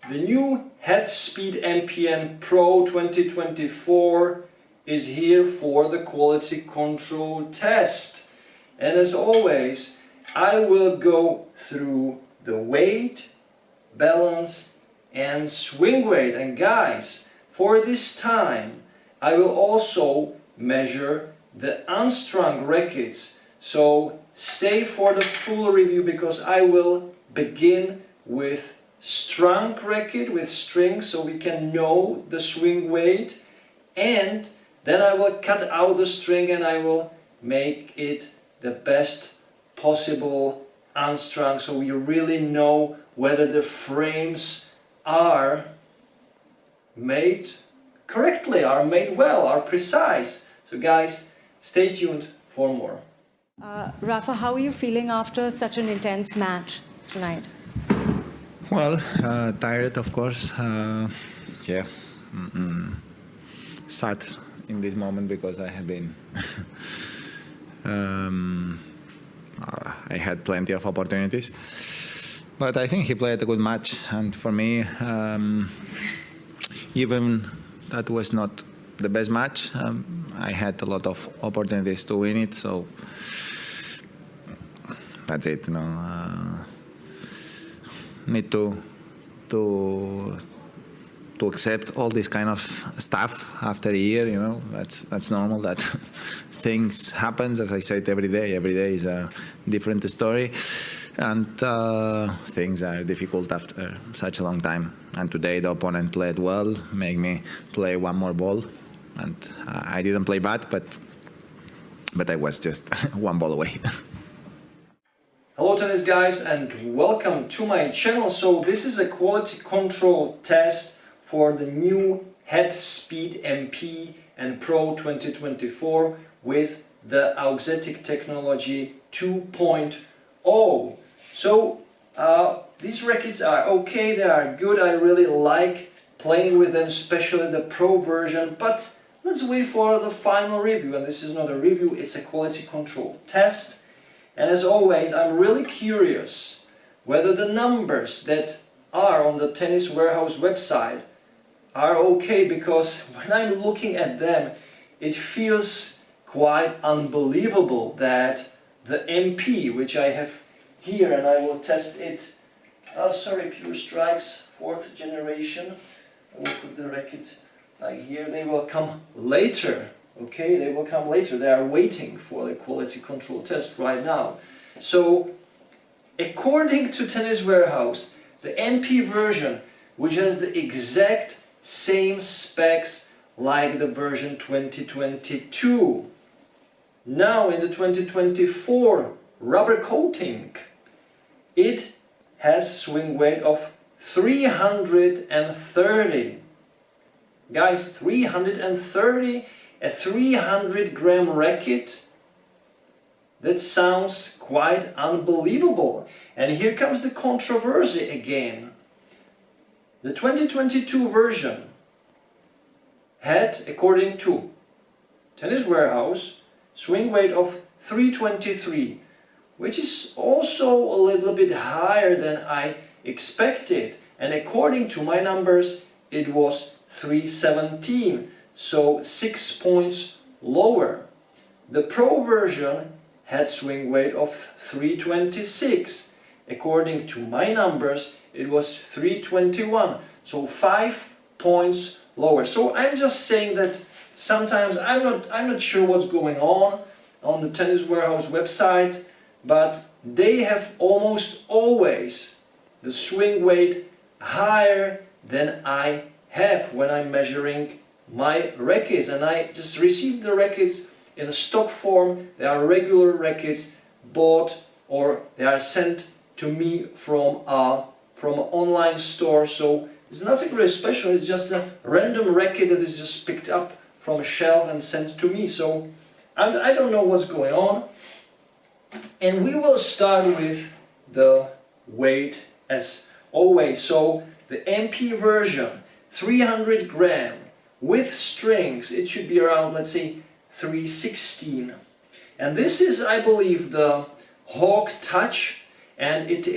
The new Head Speed MPN Pro 2024 is here for the quality control test. And as always, I will go through the weight, balance and swing weight. And guys, for this time, I will also measure the unstrung rackets. So stay for the full review because I will begin with strung racket with string so we can know the swing weight, and then I will cut out the string and I will make it the best possible unstrung so we really know whether the frames are made correctly, are made well, are precise. So guys, stay tuned for more. Rafa, how are you feeling after such an intense match tonight? Well, tired, of course. Yeah, sad in this moment because I have been. I had plenty of opportunities, but I think he played a good match. And for me, even that was not the best match. I had a lot of opportunities to win it, so that's it. You know. Need to accept all this kind of stuff after a year, you know. That's normal, that things happens. As I said, every day is a different story, and things are difficult after such a long time. And today the opponent played well, made me play one more ball, and I didn't play bad, but I was just one ball away. Hello tennis guys and welcome to my channel. So this is a quality control test for the new Head Speed MP and Pro 2024 with the auxetic technology 2.0. So these rackets are okay, they are good, I really like playing with them, especially the Pro version, but let's wait for the final review. And this is not a review, it's a quality control test. And as always, I'm really curious whether the numbers that are on the Tennis Warehouse website are okay, because when I'm looking at them, it feels quite unbelievable that the MP, which I have here, and I will test it, Pure Strikes 4th generation, I will put the racket like here, they will come later. Okay, they will come later. They are waiting for the quality control test right now. So, according to Tennis Warehouse, the MP version, which has the exact same specs like the version 2022, now in the 2024 rubber coating, it has swing weight of 330. Guys, 330. A 300-gram racket? That sounds quite unbelievable. And here comes the controversy again. The 2022 version had, according to Tennis Warehouse, swing weight of 323, which is also a little bit higher than I expected. And according to my numbers, it was 317. So 6 points lower. The Pro version had swing weight of 326. According to my numbers, it was 321. So 5 points lower. So I'm just saying that sometimes I'm not sure what's going on the Tennis Warehouse website, but they have almost always the swing weight higher than I have when I'm measuring my rackets. And I just received the rackets in a stock form. They are regular rackets bought, or they are sent to me from an online store. So it's nothing really special, it's just a random racket that is just picked up from a shelf and sent to me. So I don't know what's going on. And we will start with the weight as always. So the MP version, 300 gram, with strings, it should be around, let's say, 316. And this is, I believe, the Hawk Touch, and it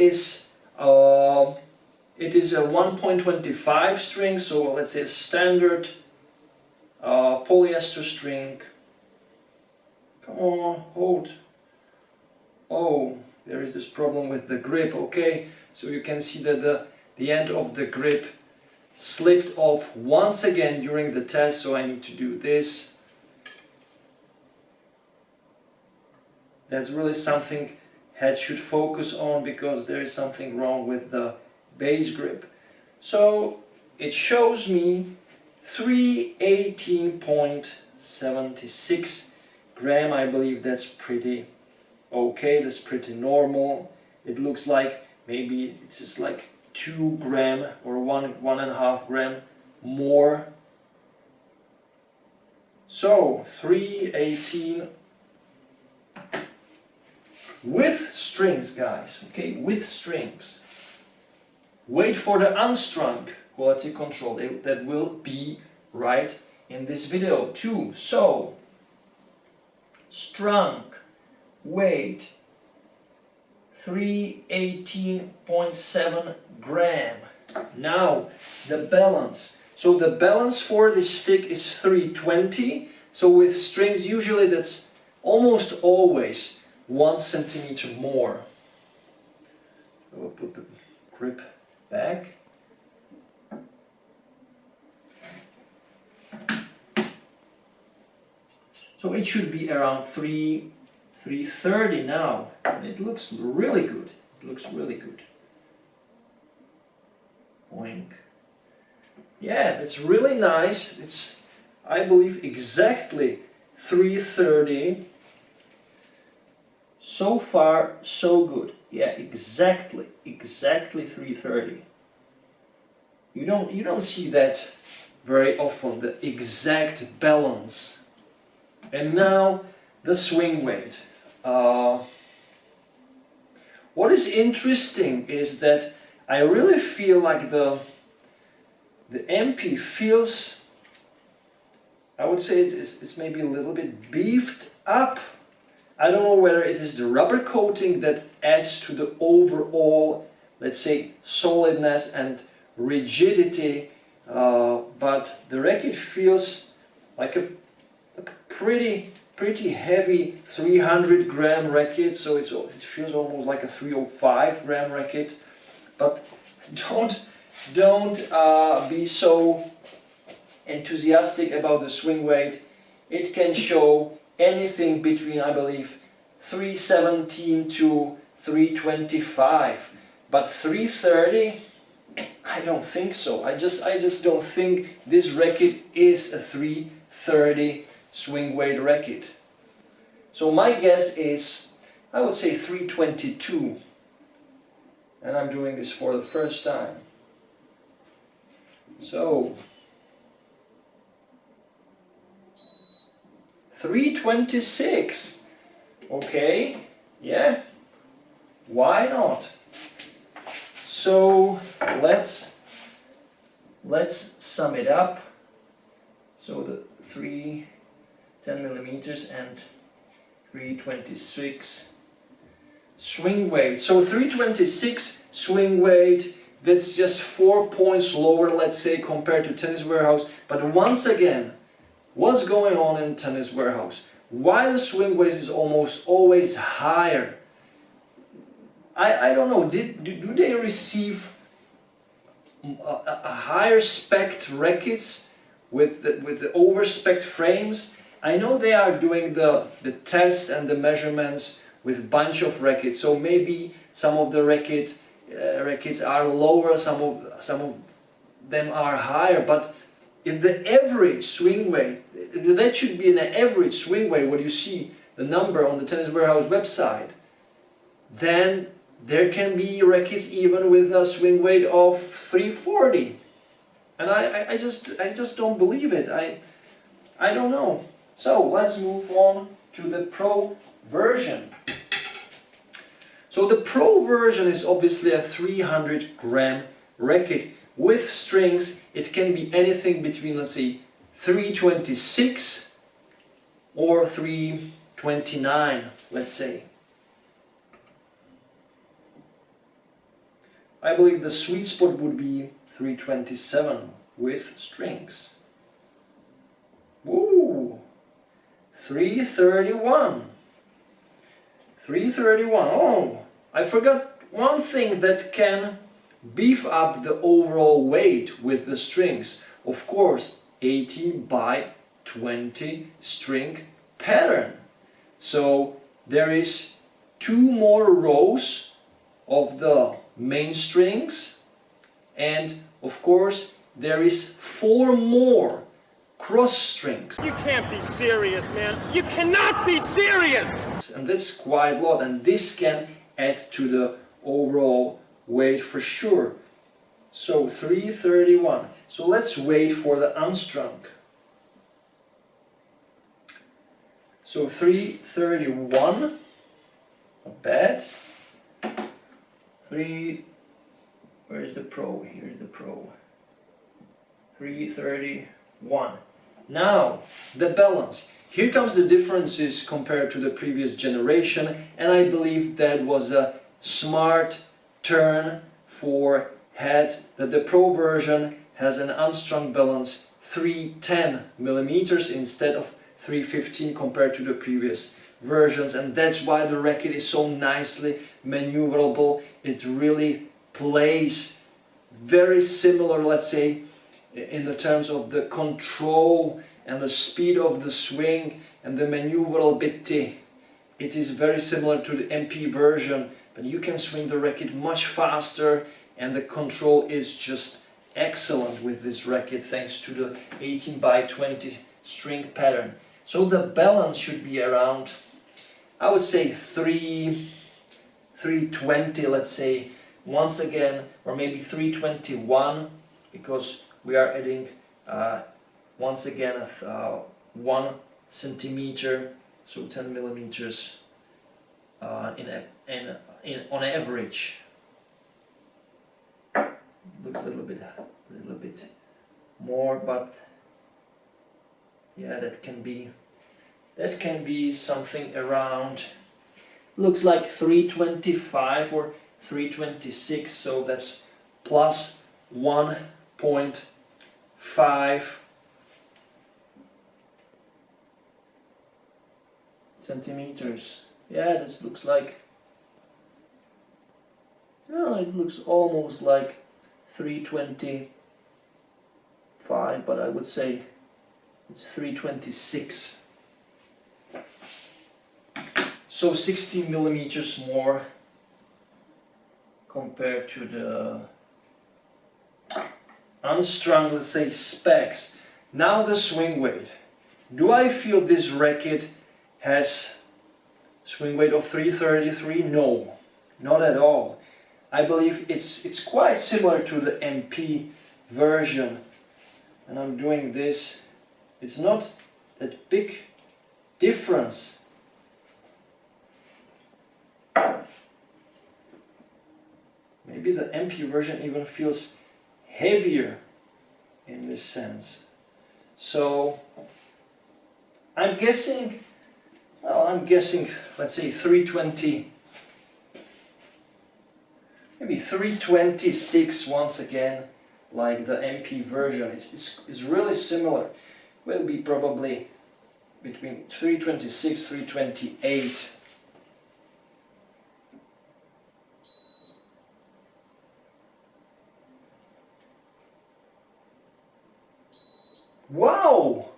It is a 1.25 string, so let's say a standard polyester string. Come on, hold. Oh, there is this problem with the grip, okay? So you can see that the end of the grip slipped off once again during the test, so I need to do this. That's really something head should focus on, because there is something wrong with the base grip. So it shows me 318.76 gram. I believe that's pretty okay, that's pretty normal. It looks like maybe it's just like 2 gram or 1.5 gram more. So 318 with strings, guys, okay, with strings. Wait for the unstrung quality control, that will be right in this video too. So strung weight 318.7 gram. Now the balance. So the balance for this stick is 320. So with strings usually that's almost always 1 centimeter more. So we'll put the grip back. So it should be around 330 now, and it looks really good. It looks really good. Boink. Yeah, that's really nice. It's, I believe, exactly 330. So far, so good. Yeah, exactly 330. You don't see that very often, the exact balance. And now the swing weight. What is interesting is that I really feel like the MP feels, I would say it's maybe a little bit beefed up. I don't know whether it is the rubber coating that adds to the overall, let's say, solidness and rigidity, but the racket feels like a pretty heavy 300 gram racket, so it feels almost like a 305 gram racket. But don't be so enthusiastic about the swing weight. It can show anything between, I believe, 317 to 325, but 330, I don't think so. I just don't think this racket is a 330 swing weight racket. So my guess is, I would say 322, and I'm doing this for the first time. So 326, okay, yeah, why not? So let's sum it up. So the 10 millimeters and 326 swing weight. So 326 swing weight, that's just 4 points lower, let's say, compared to Tennis Warehouse. But once again, what's going on in Tennis Warehouse? Why the swing weight is almost always higher? I don't know. Do they receive a higher spec rackets with the over-spec frames? I know they are doing the tests and the measurements with a bunch of rackets, so maybe some of the rackets are lower, some of them are higher. But if the average swing weight, that should be an average swing weight, what you see the number on the Tennis Warehouse website, then there can be rackets even with a swing weight of 340, and I just don't believe it. I don't know. So let's move on to the Pro version. So the Pro version is obviously a 300 gram racket with strings. It can be anything between, let's say, 326 or 329, let's say. I believe the sweet spot would be 327 with strings. Woo! 331. 331. Oh, I forgot one thing that can beef up the overall weight with the strings. Of course, 18 by 20 string pattern. So there is 2 more rows of the main strings, and of course there is 4 more cross strings. You can't be serious, man. You cannot be serious! And that's quite a lot, and this can add to the overall weight for sure. So 331. So let's wait for the unstrung. So 331, not bad. Where's the pro? Here's the pro. 331. Now, the balance. Here comes the differences compared to the previous generation, and I believe that was a smart turn for head, that the pro version has an unstrung balance 310 millimeters instead of 315 compared to the previous versions, and that's why the racket is so nicely maneuverable. It really plays very similar, let's say, in the terms of the control and the speed of the swing and the Manooovrlbity. It is very similar to the MP version, but you can swing the racket much faster, and the control is just excellent with this racket thanks to the 18 by 20 string pattern. So the balance should be around, I would say 320, let's say, once again, or maybe 321, because we are adding once again 1 centimeter, so 10 millimeters on average. Looks a little bit more, but yeah, that can be something around, looks like 325 or 326, so that's plus 1.5 centimeters. Yeah, this looks like, well, it looks almost like 325, but I would say it's 326. So 60 millimeters more compared to the unstrung, let's say, specs. Now the swing weight. Do I feel this racket has swing weight of 333? No, not at all. I believe it's quite similar to the MP version. And I'm doing this. It's not that big difference. Maybe the MP version even feels heavier in this sense. So I'm guessing, let's say 320, maybe 326 once again, like the MP version. It's really similar. Will be probably between 326, 328. Wow!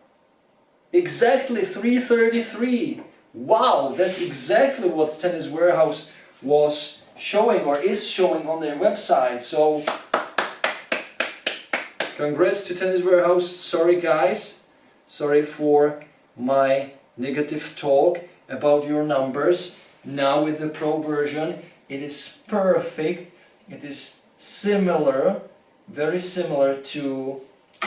Exactly 333. Wow, that's exactly what Tennis Warehouse was showing or is showing on their website. So congrats to Tennis Warehouse. Sorry guys, sorry for my negative talk about your numbers. Now with the Pro version, it is perfect. It is similar, very similar to,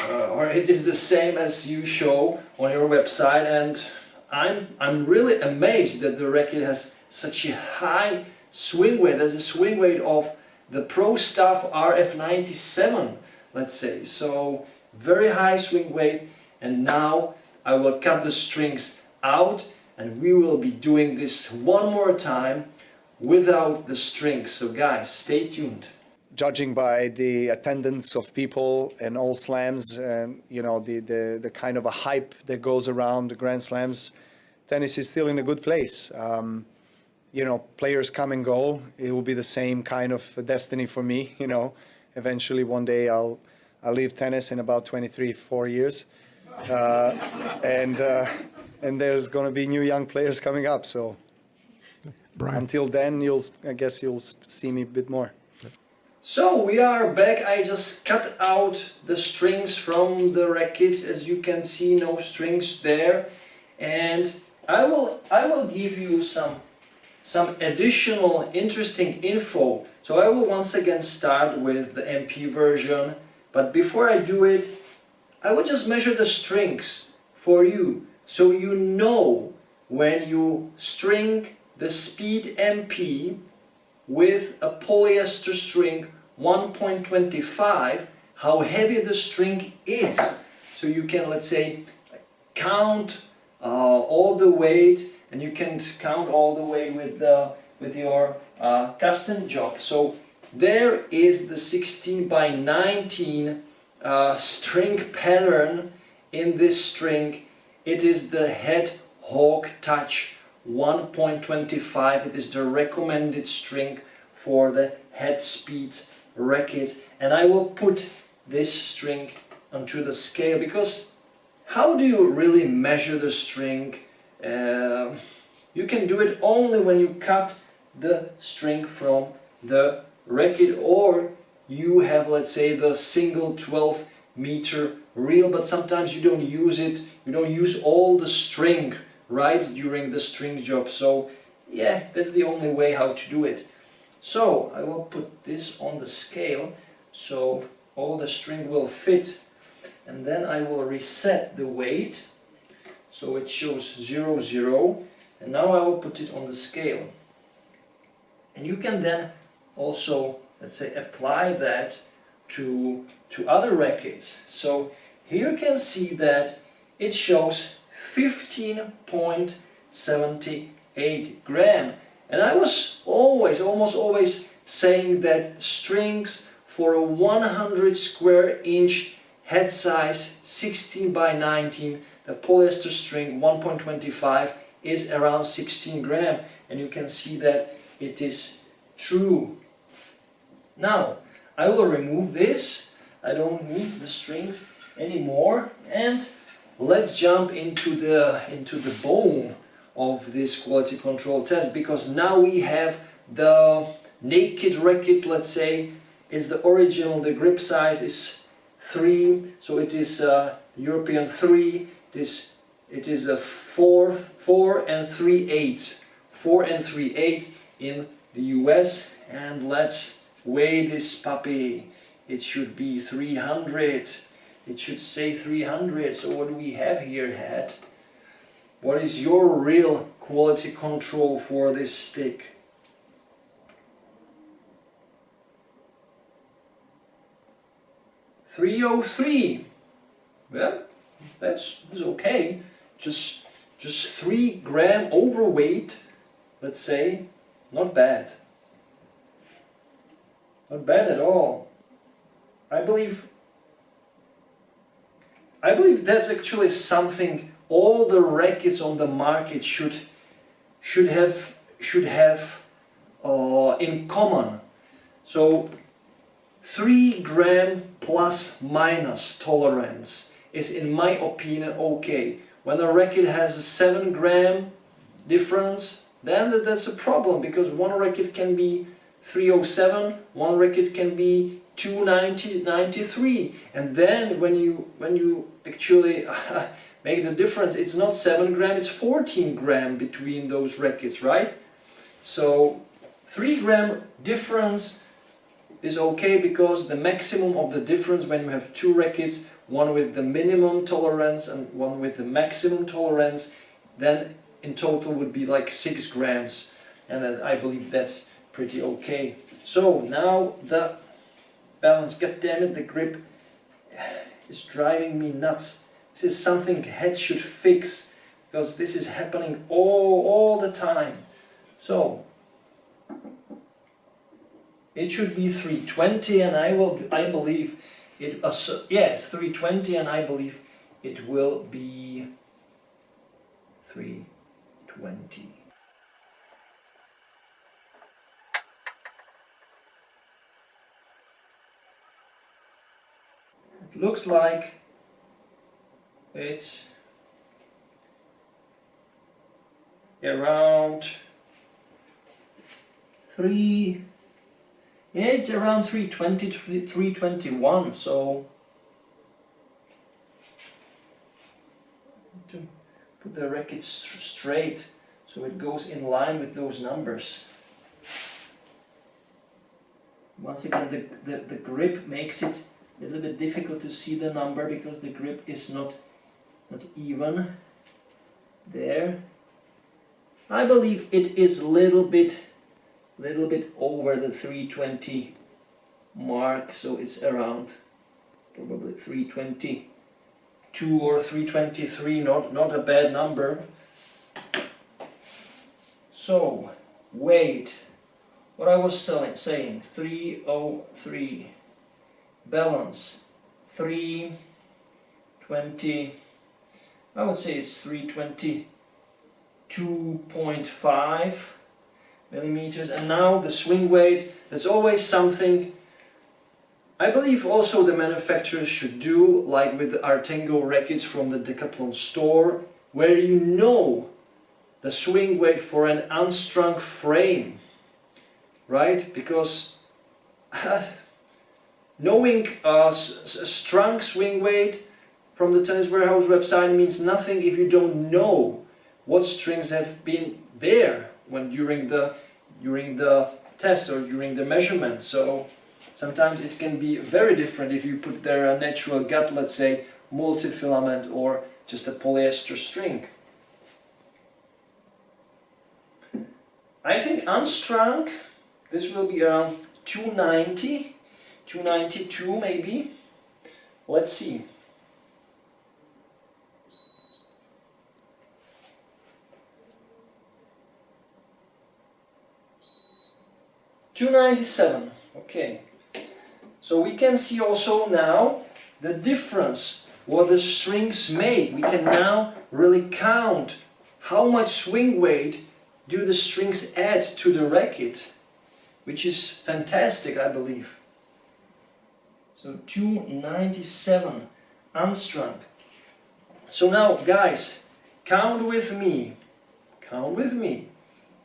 or it is the same as you show on your website, and I'm really amazed that the racket has such a high swing weight. There's a swing weight of the Pro Stuff RF97, let's say. So very high swing weight, and now I will cut the strings out and we will be doing this one more time without the strings. So guys, stay tuned. judging by the attendance of people and all slams and, you know, the kind of a hype that goes around the Grand Slams, tennis is still in a good place. You know, players come and go. It will be the same kind of destiny for me, you know. Eventually, one day I'll leave tennis in about 4 years. And there's going to be new young players coming up. So until then, I guess you'll see me a bit more. So we are back. I just cut out the strings from the rackets. As you can see, no strings there. And I will give you some additional interesting info. So I will once again start with the MP version, but before I do it, I will just measure the strings for you, so you know when you string the Speed MP with a polyester string 1.25, how heavy the string is. So you can, let's say, count all the weight, and you can count all the way with your custom job. So there is the 16 by 19 string pattern in this string. It is the Head Hawk Touch 1.25. It is the recommended string for the Head Speed racket. And I will put this string onto the scale, because how do you really measure the string? You can do it only when you cut the string from the racket, or you have, let's say, the single 12-meter reel, but sometimes you don't use it, you don't use all the string right during the string job. So yeah, that's the only way how to do it. So I will put this on the scale so all the string will fit, and then I will reset the weight so it shows 0, 0, and now I will put it on the scale. And you can then also, let's say, apply that to other rackets. So here you can see that it shows 15.78 gram. And I was almost always saying that strings for a 100 square inch head size 16 by 19, the polyester string 1.25 is around 16 gram, and you can see that it is true. Now I will remove this. I don't need the strings anymore, and let's jump into the bone of this quality control test, because now we have the naked racket. Let's say it's the original. The grip size is 3, so it is European 3. It is a 4 and 3/8, 4 and 3/8 in the US. And let's weigh this puppy. It should be 300. It should say 300. So what do we have here, Head? What is your real quality control for this stick? 303. Well, that's okay. Just 3 gram overweight, let's say. Not bad. Not bad at all. I believe that's actually something all the rackets on the market should have in common. So 3 gram plus minus tolerance is, in my opinion, okay. When a racket has a 7 gram difference, then that's a problem, because one racket can be 307, one racket can be 293, and then when you actually make the difference, it's not 7 gram, it's 14 gram between those rackets, right? So 3 gram difference is okay, because the maximum of the difference when you have 2 rackets, one with the minimum tolerance and one with the maximum tolerance, then in total would be like 6 grams, and then I believe that's pretty okay. So now the balance, god damn it, the grip is driving me nuts. This is something Head should fix, because this is happening all the time. So It should be 320, and I believe it. Yes, 320, and I believe it will be 320. It looks like it's around it's around 320 to 321, so to put the racket straight so it goes in line with those numbers. Once again, the grip makes it a little bit difficult to see the number because the grip is not even there. I believe it is a little bit over the 320 mark, so it's around probably 322 or 323, not a bad number. So weight, what I was saying, 303, balance 320, I would say it's 322.5 millimeters. And now the swing weight, that's always something I believe also the manufacturers should do, like with the Artengo rackets from the Decathlon store, where you know the swing weight for an unstrung frame, right? Because knowing a strung swing weight from the Tennis Warehouse website means nothing if you don't know what strings have been there when during the test or during the measurement. So sometimes it can be very different if you put there a natural gut, let's say multi-filament or just a polyester string. I think unstrung, this will be around 290, 292 maybe. Let's see. $297. Okay. So we can see also now the difference what the strings make. We can now really count how much swing weight do the strings add to the racket, which is fantastic, I believe. So 297 unstrung. So now guys, count with me.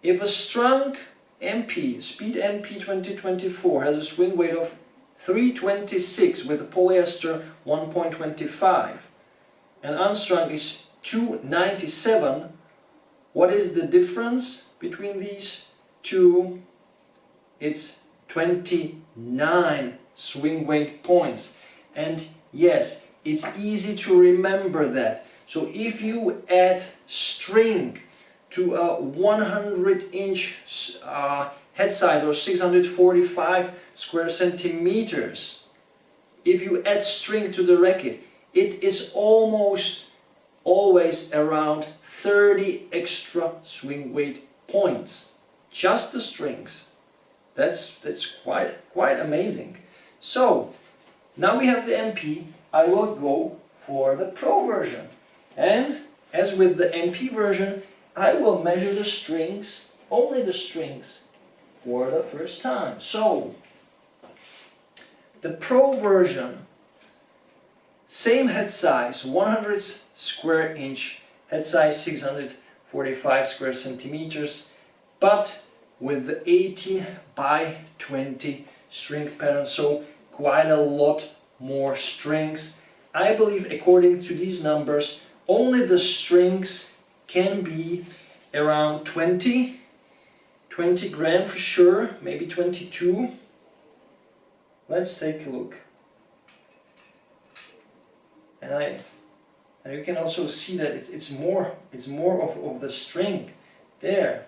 If a strung MP, Speed MP 2024 has a swing weight of 326 with a polyester 1.25 and unstrung is 297, what is the difference between these two? It's 29 swing weight points. And yes, it's easy to remember that. So if you add string to a 100-inch head size or 645 square centimeters, if you add string to the racket, it is almost always around 30 extra swing weight points. Just the strings. That's quite amazing. So now we have the MP. I will go for the Pro version. And as with the MP version, I will measure the strings, only the strings, for the first time. So, the Pro version, same head size, 100 square inch, head size 645 square centimeters, but with the 18 by 20 string pattern, so quite a lot more strings. I believe according to these numbers, only the strings can be around 20 gram for sure, maybe 22. Let's take a look. And you can also see that it's more of the string there.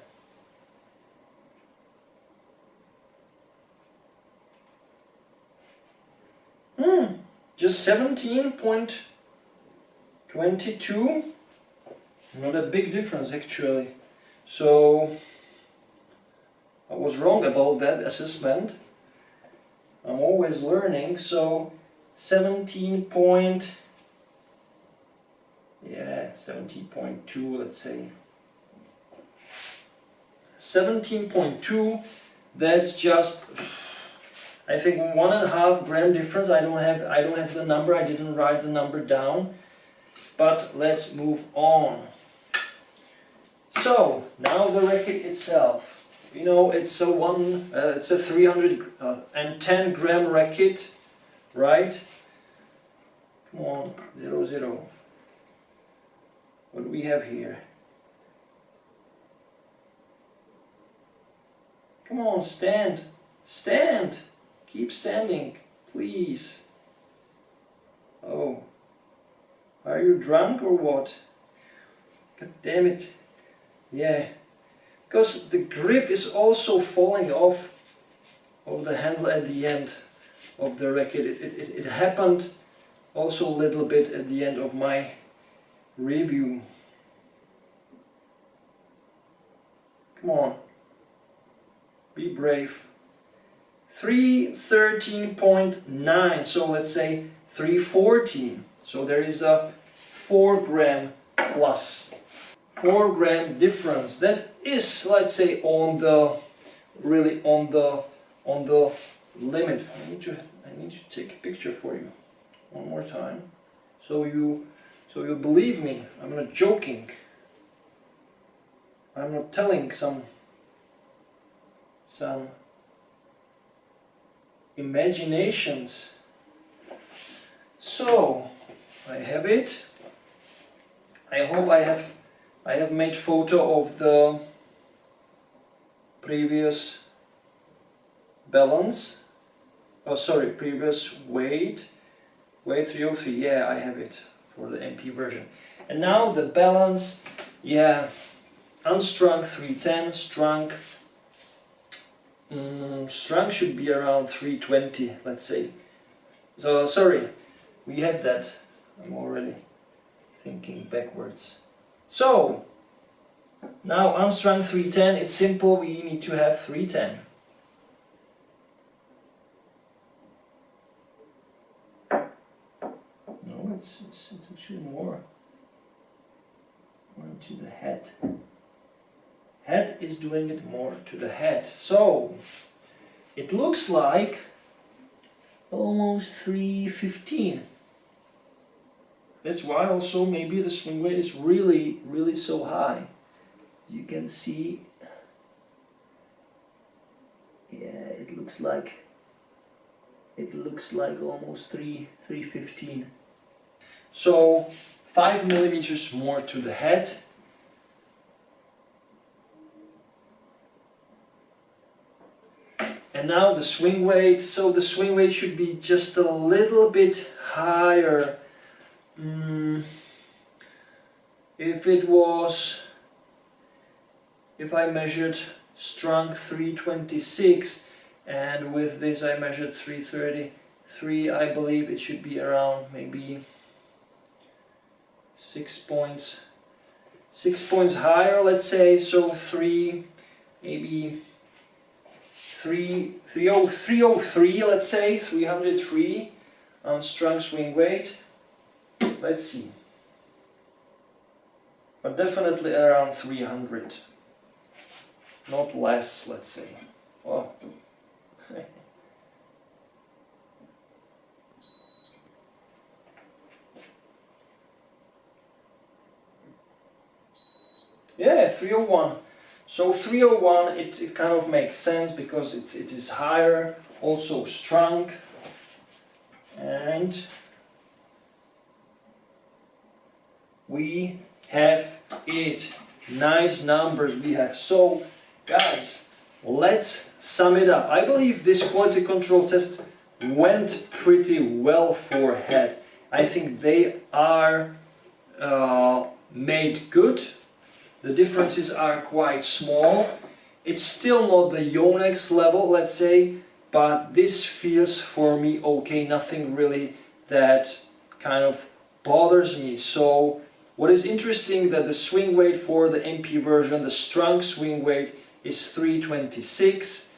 Just 17.22. Not a big difference actually. So I was wrong about that assessment. I'm always learning. So 17.2, let's say. 17.2, that's just, I think, 1.5 gram difference. I don't have the number, I didn't write the number down. But let's move on. So now the racket itself. You know, it's a 310 gram racket, right? Come on, 0, 0. What do we have here? Come on, stand, stand, keep standing, please. Oh, are you drunk or what? God damn it. Yeah, because the grip is also falling off of the handle at the end of the racket. It happened also a little bit at the end of my review. Come on, be brave. 313.9, so let's say 314. So there is a 4 gram plus. 4 gram difference. That is, let's say, on the limit. I need to take a picture for you one more time, so you believe me. I'm not joking. I'm not telling some imaginations. So I have it. I hope I have made photo of the previous balance. Oh, sorry, previous weight 303. Yeah, I have it for the MP version. And now the balance. Yeah, unstrung 310, strung. Strung should be around 320, let's say. So sorry, we have that. I'm already thinking backwards. So now unstrung 310, it's simple, we need to have 310. No, it's actually more to the head. Head is doing it more to the head. So it looks like almost 315. That's why also maybe the swing weight is really so high. You can see, yeah, it looks like almost 315. So 5 millimeters more to the head. And now the swing weight. So the swing weight should be just a little bit higher. If I measured strung 326 and with this I measured 333, I believe it should be around maybe 6 points higher, let's say. So maybe 303, let's say 303 unstrung swing weight. Let's see, but definitely around 300, not less, let's say. Oh. Yeah, 301. So 301, it kind of makes sense because it is higher, also strung, and we have it. Nice numbers we have. So guys, let's sum it up. I believe this quality control test went pretty well for head. I think they are made good. The differences are quite small. It's still not the Yonex level, let's say, but this feels for me okay. Nothing really that kind of bothers me. So what is interesting that the swing weight for the MP version, the strung swing weight, is 326.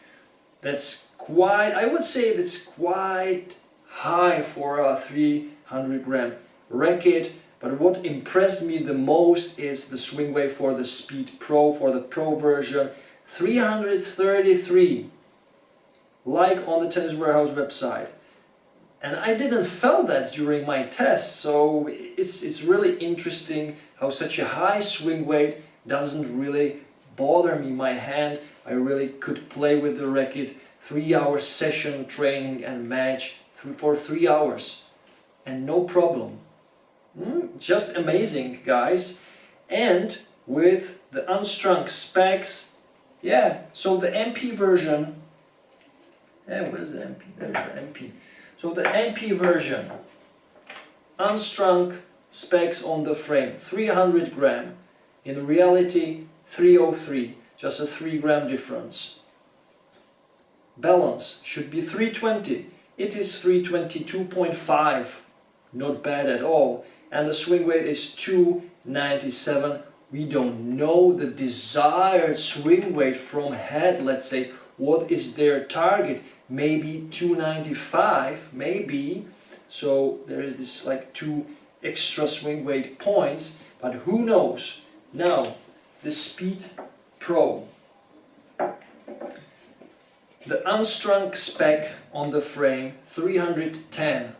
That's quite, I would say it's quite high for a 300 gram racket. But what impressed me the most is the swing weight for the Speed Pro, for the Pro version, 333, like on the Tennis Warehouse website. And I didn't feel that during my test, so it's really interesting how such a high swing weight doesn't really bother me, my hand. I really could play with the racket, 3-hour session training and match for 3 hours and no problem. Just amazing, guys. And with the Unstrung specs, yeah, so the MP version, where's the MP? There's the MP. So the MP version, Unstrung specs on the frame, 300 gram. In reality, 303, just a 3 gram difference. Balance should be 320. It is 322.5, not bad at all. And the swing weight is 297. We don't know the desired swing weight from head. Let's say, what is their target? Maybe 295, maybe. So there is this like 2 extra swing weight points, but who knows? Now, the Speed Pro. The Unstrung spec on the frame, 310.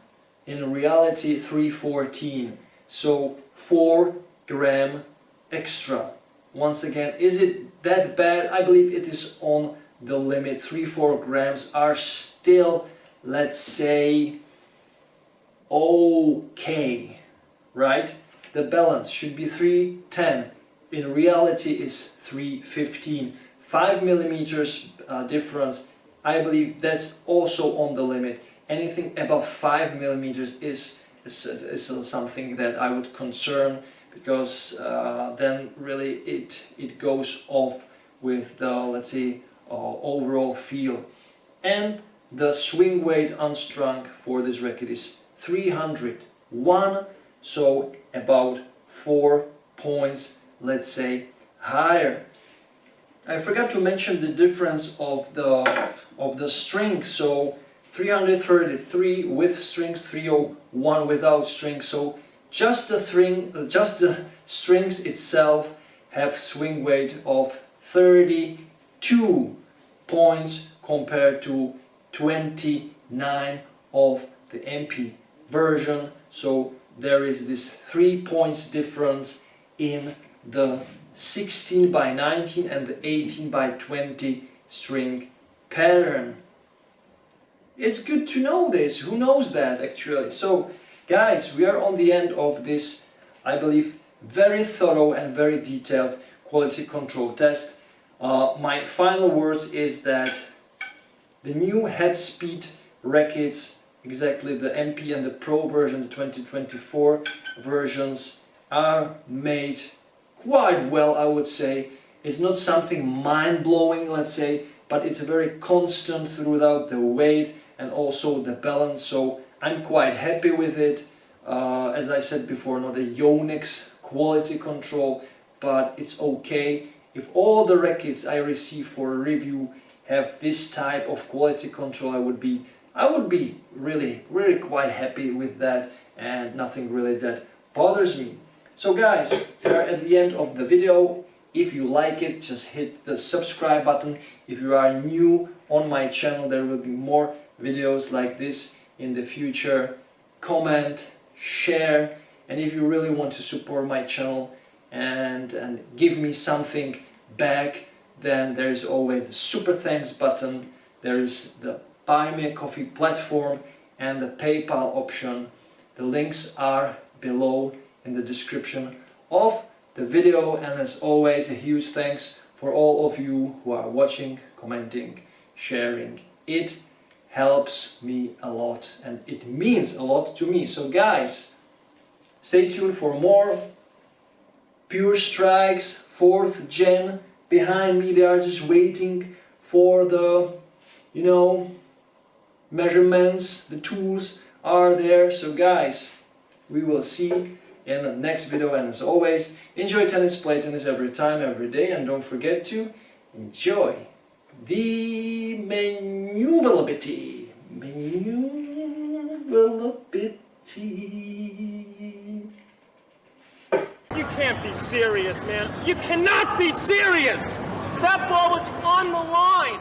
In reality, 314. So 4 gram extra. Once again, is it that bad? I believe it is on the limit. 3-4 grams are still, let's say, okay, right? The balance should be 310. In reality is 315. 5 millimeters difference. I believe that's also on the limit. Anything above 5 millimeters is something that I would concern, because then really it goes off with the, let's say, overall feel. And the swing weight Unstrung for this racket is 301, so about 4 points, let's say, higher. I forgot to mention the difference of the strings. So 333 with strings, 301 without strings. So just the strings itself have swing weight of 32 points compared to 29 of the MP version. So there is this 3 points difference in the 16 by 19 and the 18 by 20 string pattern. It's good to know this. Who knows that actually? So guys, we are on the end of this, I believe, very thorough and very detailed quality control test. My final words is that the new head speed rackets, exactly the MP and the Pro version, the 2024 versions, are made quite well, I would say. It's not something mind-blowing, let's say, but it's very constant throughout the weight and also the balance, so I'm quite happy with it. As I said before, not a Yonex quality control, but it's okay. If all the rackets I receive for a review have this type of quality control, I would be really quite happy with that, and nothing really that bothers me. So guys, we are at the end of the video. If you like it, just hit the subscribe button. If you are new on my channel, there will be more videos like this in the future. Comment, share, and if you really want to support my channel and give me something back, then there is always the super thanks button. There is the Buy Me a Coffee platform and the PayPal option. The links are below in the description of the video, and as always, a huge thanks for all of you who are watching, commenting, sharing. It helps me a lot and it means a lot to me. So guys, stay tuned for more Pure Strikes 4th gen. Behind me, they are just waiting for the, measurements. The tools are there. So guys, we will see in the next video, and as always, enjoy tennis, play tennis every time, every day, and don't forget to enjoy. the Manooovrlbity. Manooovrlbity. You can't be serious, man. You cannot be serious! That ball was on the line!